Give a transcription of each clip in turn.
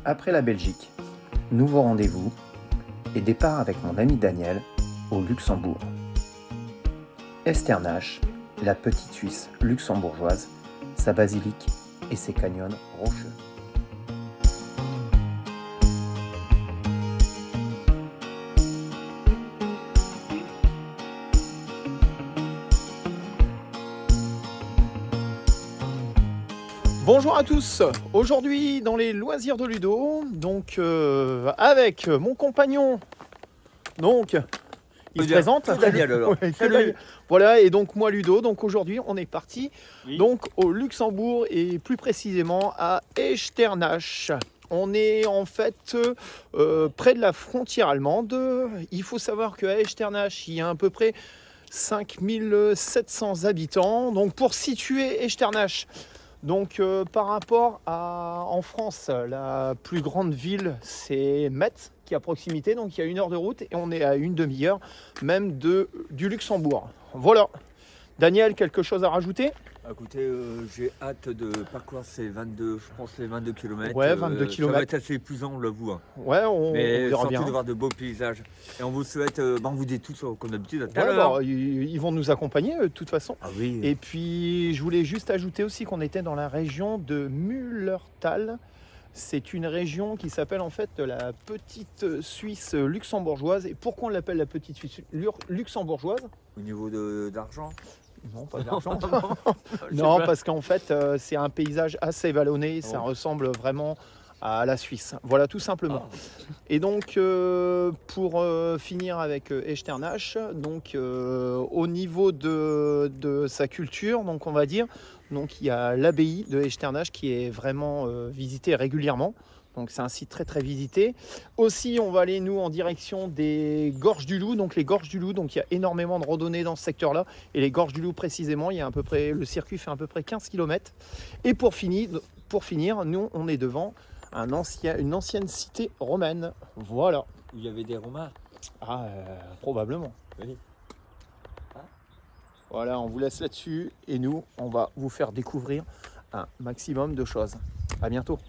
Après la Belgique, nouveau rendez-vous et départ avec mon ami Daniel au Luxembourg. Esternache, la petite Suisse luxembourgeoise, sa basilique et ses canyons rocheux. Bonjour à tous, aujourd'hui dans les loisirs de Ludo, donc avec mon compagnon, donc il se présente. Daniel alors. Ouais, Salut. Daniel. Voilà, et donc moi Ludo, donc aujourd'hui on est parti Oui. donc au Luxembourg et plus précisément à Echternach. On est en fait près de la frontière allemande. Il faut savoir qu'à Echternach, il y a à peu près 5700 habitants. Donc pour situer Echternach, donc par rapport à en France, la plus grande ville c'est Metz qui est à proximité, donc il y a 1 heure de route et on est à une demi-heure même du Luxembourg. Voilà. Daniel, quelque chose à rajouter? Écoutez, j'ai hâte de parcourir ces 22 km. Ouais, 22 Ça va kilomètres. être assez épuisant, on l'avoue. Ouais, on Mais verra surtout bien. de voir de beaux paysages. Et on vous souhaite, on vous dit tout comme d'habitude. À tout à Ouais, l'heure. bah, ils vont nous accompagner de toute façon. Ah oui. Et puis je voulais juste ajouter aussi qu'on était dans la région de Mullertal. C'est une région qui s'appelle en fait la petite Suisse luxembourgeoise. Et pourquoi on l'appelle la petite Suisse luxembourgeoise? Au niveau d'argent. Non, pas d'argent. Je sais Non, pas. parce qu'en fait, c'est un paysage assez vallonné. Ça Oh. ressemble vraiment à la Suisse. Voilà, tout simplement. Ah. Et donc, pour finir avec Echternach, donc au niveau de sa culture, donc on va dire, donc il y a l'abbaye de Echternach qui est vraiment visitée régulièrement. Donc c'est un site très très visité. Aussi, on va aller nous en direction des Gorges du Loup. Donc les Gorges du Loup, donc il y a énormément de randonnées dans ce secteur-là. Et les Gorges du Loup précisément, il y a à peu près, le circuit fait à peu près 15 km. Et pour finir, nous on est devant une ancienne cité romaine. Voilà. Où il y avait des Romains. Ah, probablement. Oui. Voilà, on vous laisse là-dessus. Et nous, on va vous faire découvrir un maximum de choses. À bientôt.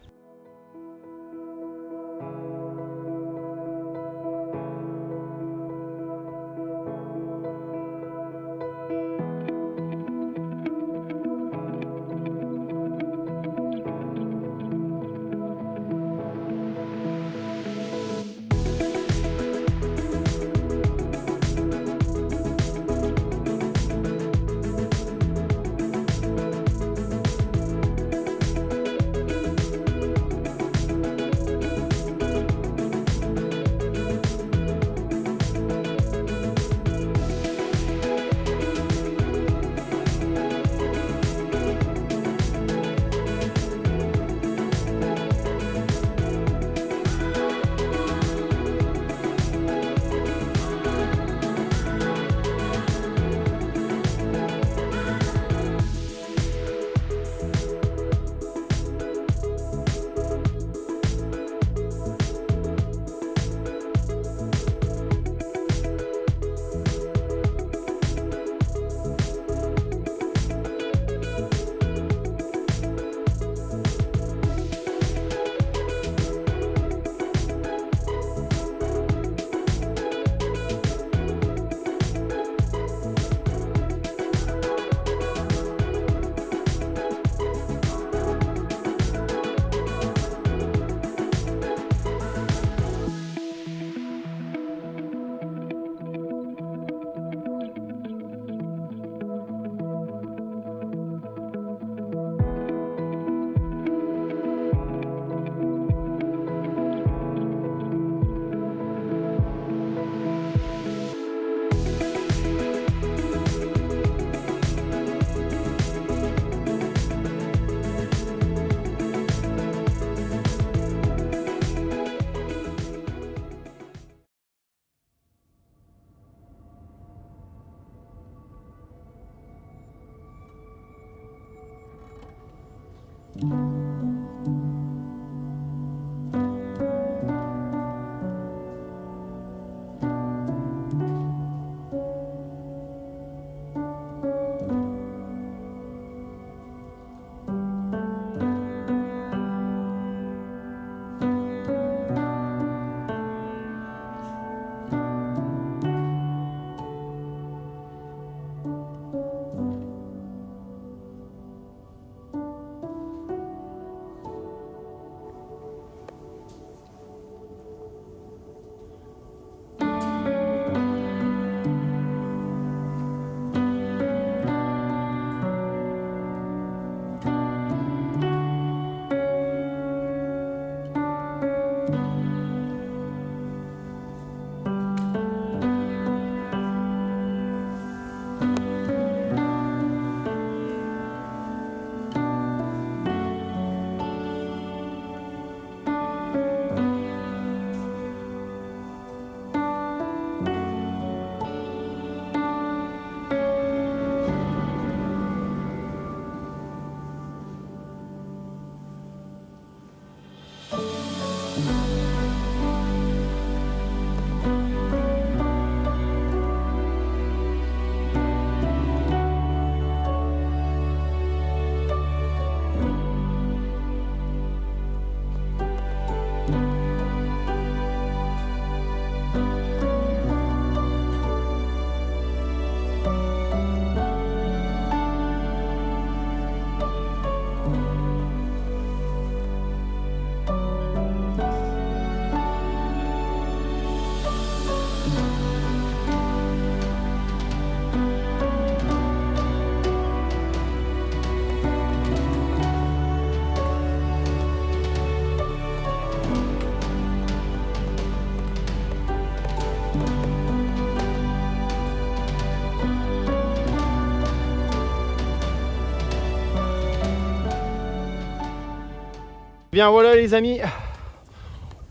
Bien voilà les amis,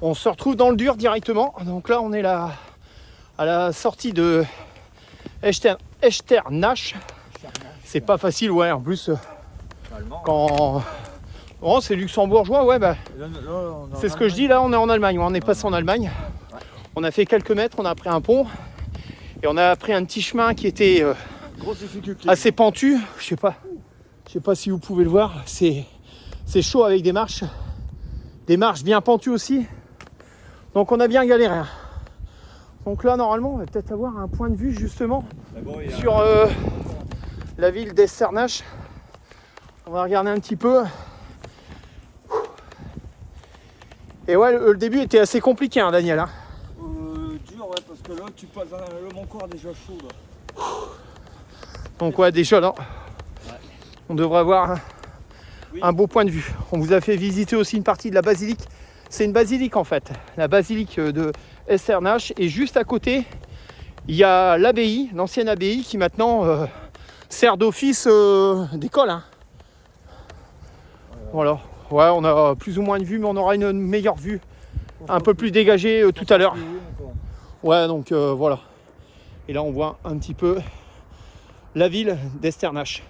on se retrouve dans le dur directement. Donc là on est là à la sortie de Echternach. C'est pas facile, ouais, en plus quand... Oh, c'est luxembourgeois, ouais, bah, c'est ce que je dis, là on est en Allemagne, on est passé en Allemagne. On a fait quelques mètres, on a pris un pont et on a pris un petit chemin qui était assez pentu. Je sais pas si vous pouvez le voir, c'est chaud avec des marches bien pentues aussi. Donc on a bien galéré. Donc là normalement on va peut-être avoir un point de vue justement sur la ville d'Echternach. On va regarder un petit peu. Et ouais, le début était assez compliqué, hein, Daniel. Hein. Dur, ouais, parce que là, tu passes mon corps déjà chaud. Là. Donc ouais, déjà là, on devrait avoir un beau point de vue. On vous a fait visiter aussi une partie de la basilique. C'est une basilique en fait, la basilique de Echternach. Et juste à côté, il y a l'abbaye, l'ancienne abbaye qui maintenant sert d'office d'école. Hein. Voilà. Ouais, on a plus ou moins une vue, mais on aura une meilleure vue, un peu plus dégagée tout à l'heure. Ouais, donc voilà. Et là, on voit un petit peu la ville d'Echternach.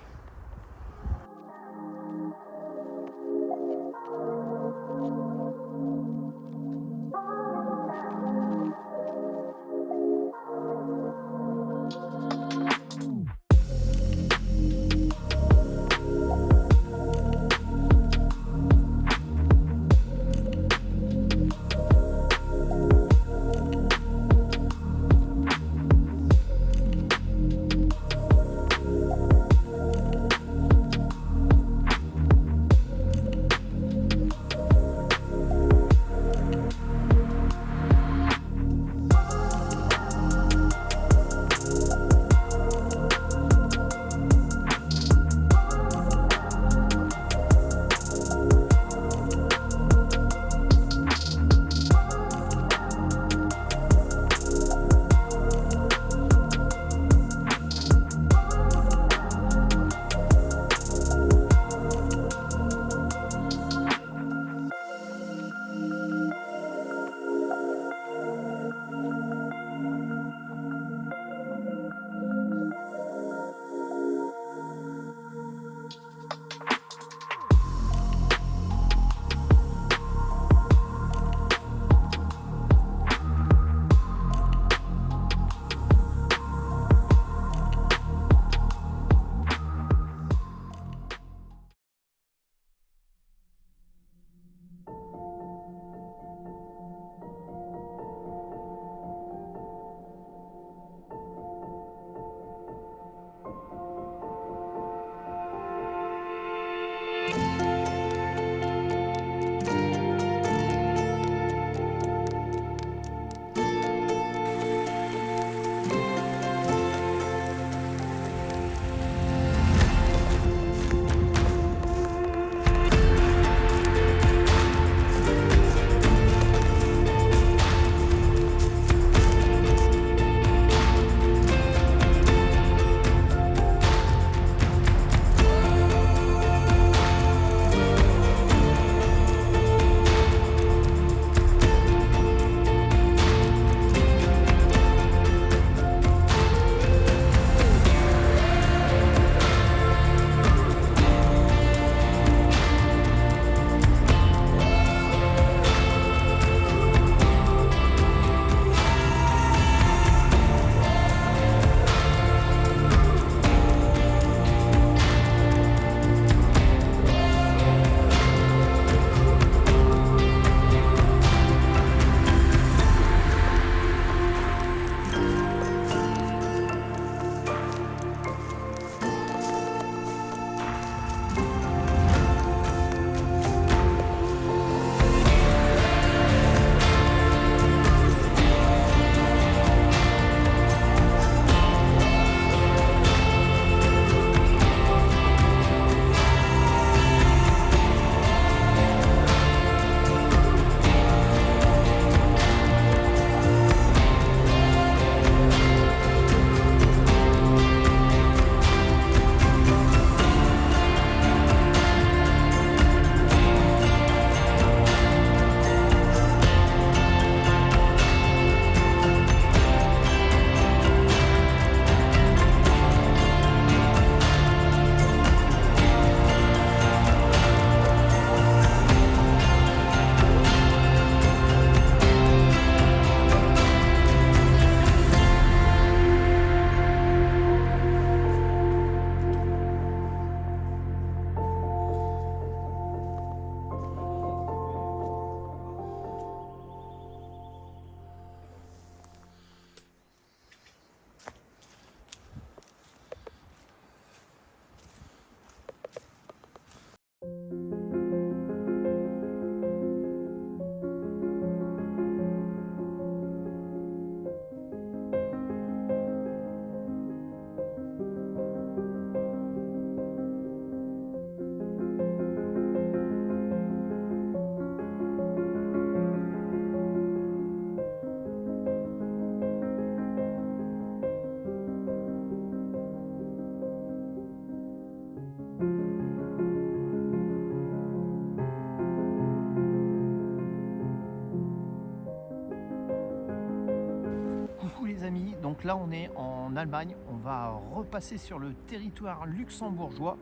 donc là on est en Allemagne, on va repasser sur le territoire luxembourgeois.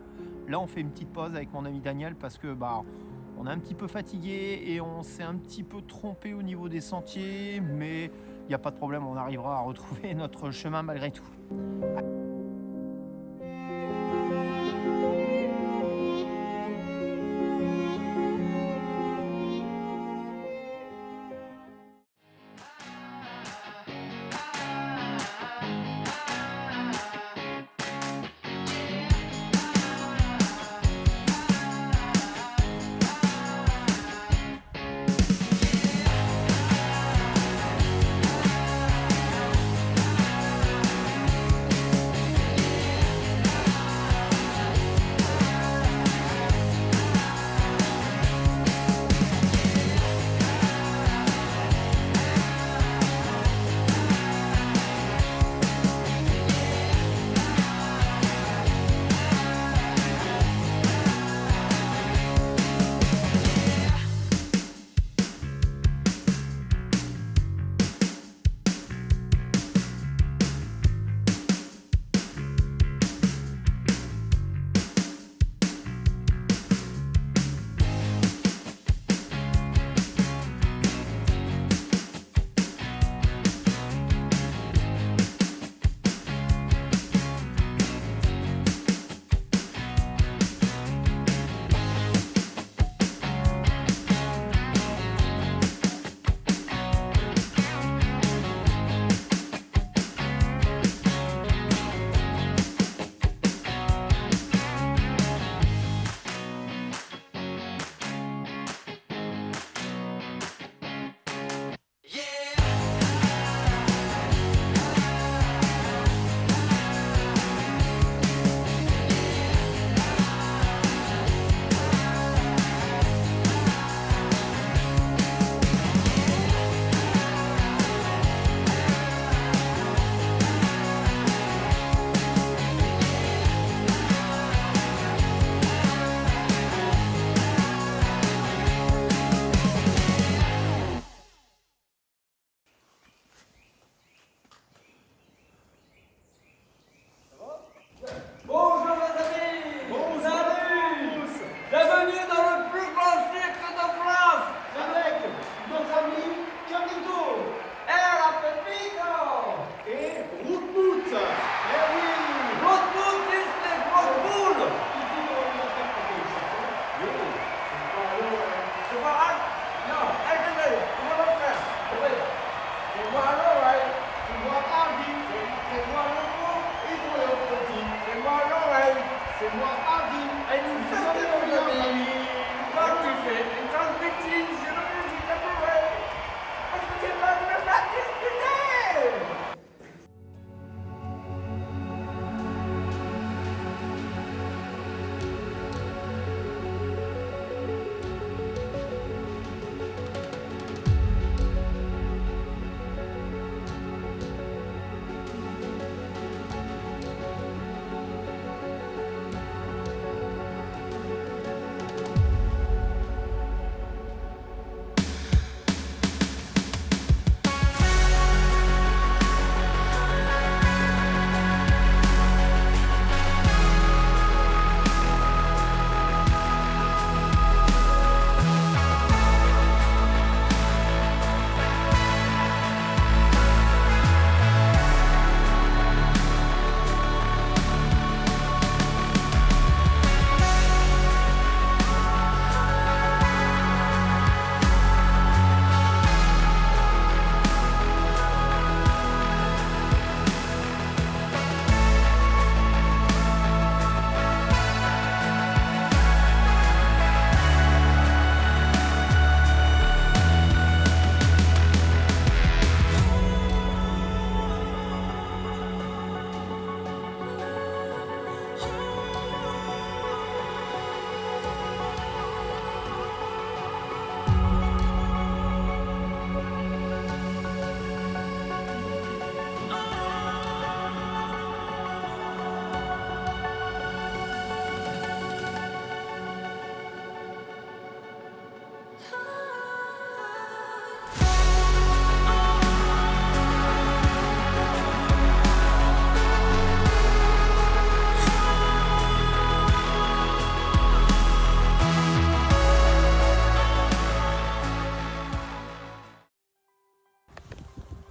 Là on fait une petite pause avec mon ami Daniel parce que on est un petit peu fatigué et on s'est un petit peu trompé au niveau des sentiers, mais il n'y a pas de problème, on arrivera à retrouver notre chemin malgré tout.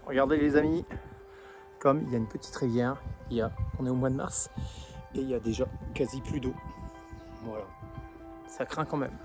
Regardez les amis, comme il y a une petite rivière, on est au mois de mars et il y a déjà quasi plus d'eau. Voilà, ça craint quand même.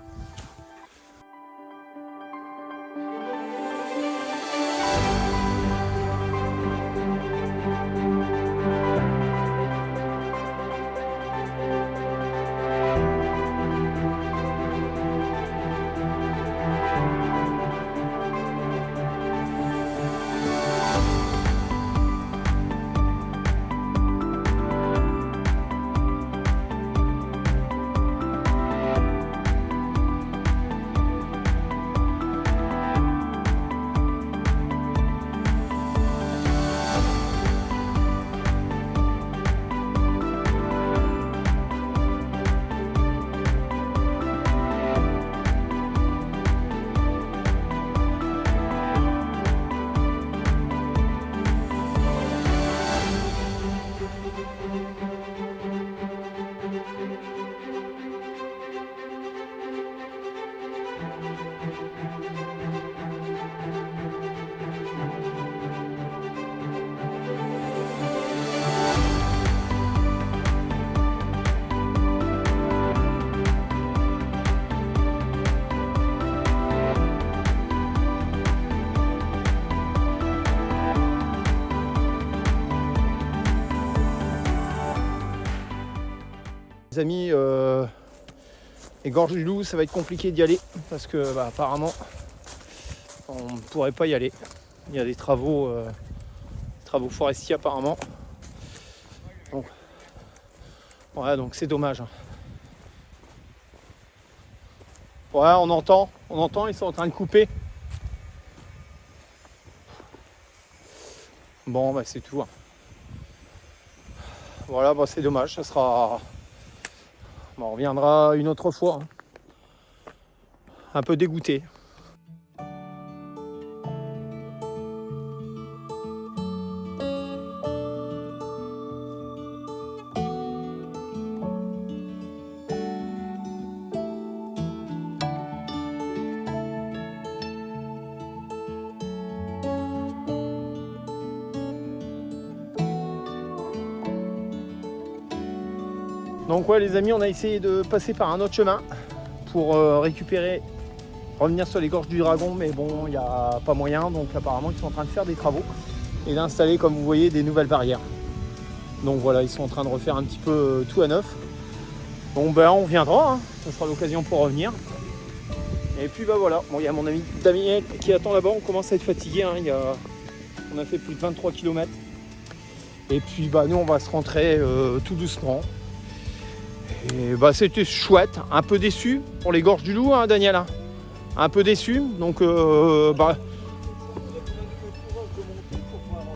Les amis, les gorges du Loup, ça va être compliqué d'y aller parce que apparemment on ne pourrait pas y aller. Il y a des travaux forestiers apparemment. Donc, ouais, donc c'est dommage. Ouais, on entend, ils sont en train de couper. Bon, c'est tout. Voilà, c'est dommage, ça sera... on reviendra une autre fois. Un peu dégoûté. Donc ouais les amis, on a essayé de passer par un autre chemin pour revenir sur les gorges du Dragon, mais bon, il n'y a pas moyen, donc apparemment ils sont en train de faire des travaux et d'installer, comme vous voyez, des nouvelles barrières. Donc voilà, ils sont en train de refaire un petit peu tout à neuf. Donc on viendra, ça sera l'occasion pour revenir. Et puis voilà, bon, il y a mon ami Damien qui attend là-bas, on commence à être fatigué, on a fait plus de 23 km. Et puis nous on va se rentrer tout doucement. Et c'était chouette, un peu déçu pour les gorges du Loup, hein, Daniel. Un peu déçu, donc ouais,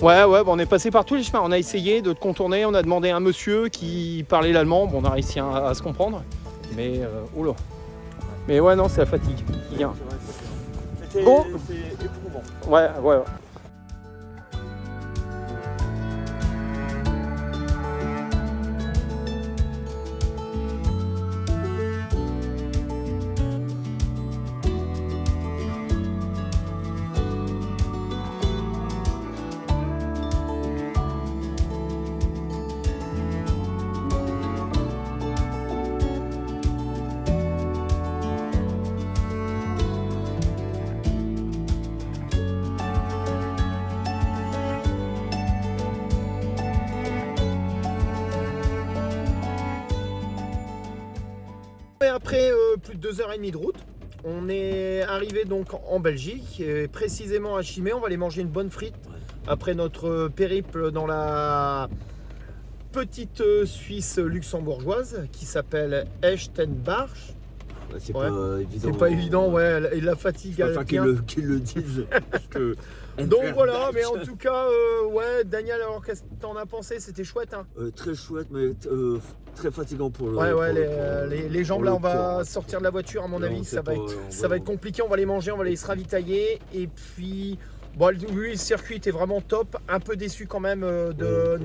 on est passé par tous les chemins. On a essayé de contourner, on a demandé à un monsieur qui parlait l'allemand. Bon, on a réussi à se comprendre, mais oula. Mais ouais, non, c'est la fatigue qui vient. Bon, c'est éprouvant. Ouais. Et après plus de 2h30 de route, on est arrivé donc en Belgique, et précisément à Chimay. On va aller manger une bonne frite après notre périple dans la petite Suisse luxembourgeoise qui s'appelle Echternbach. C'est Ouais. pas évident. C'est pas évident, ouais, et la fatigue. Enfin qu'ils le disent. Parce que Donc voilà, mais en tout cas, ouais, Daniel, alors qu'est-ce que t'en as pensé? C'était chouette, hein? très chouette, mais très fatigant pour le. Ouais, pour les jambes pour là, le on va corps. sortir de la voiture, à mon Non, avis, c'est ça va pas- être, on ça va- va être compliqué. On va les manger, on va aller se ravitailler, et puis, bon, lui, le circuit était vraiment top. Un peu déçu quand même de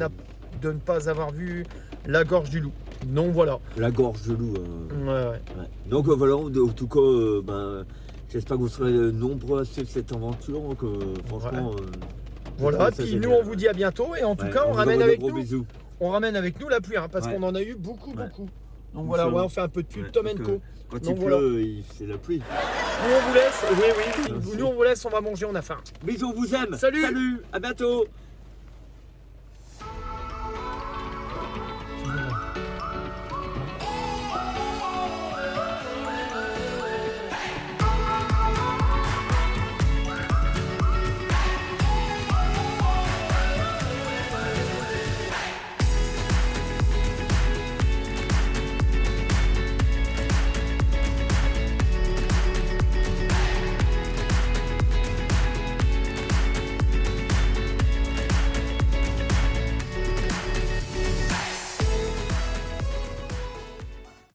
ne pas avoir vu la gorge du Loup. Donc voilà. La gorge de loup. Ouais. Ouais. Donc voilà, en tout cas, j'espère que vous serez nombreux à suivre cette aventure. Donc, franchement, Voilà, Ça, puis c'est nous bien, on vous dit à bientôt et en tout Ouais, cas on on vous ramène envoie de avec gros nous. bisous. On ramène avec nous la pluie hein, parce Ouais. qu'on en a eu beaucoup. Ouais. Donc voilà, ouais, on fait un peu de pub Ouais, Tom parce Co. que Quand Donc il voilà. pleut, c'est la pluie. Nous on vous laisse, oui, Merci. nous on vous laisse, on va manger, on a faim. Bisous, on vous aime. Salut. Salut, à bientôt.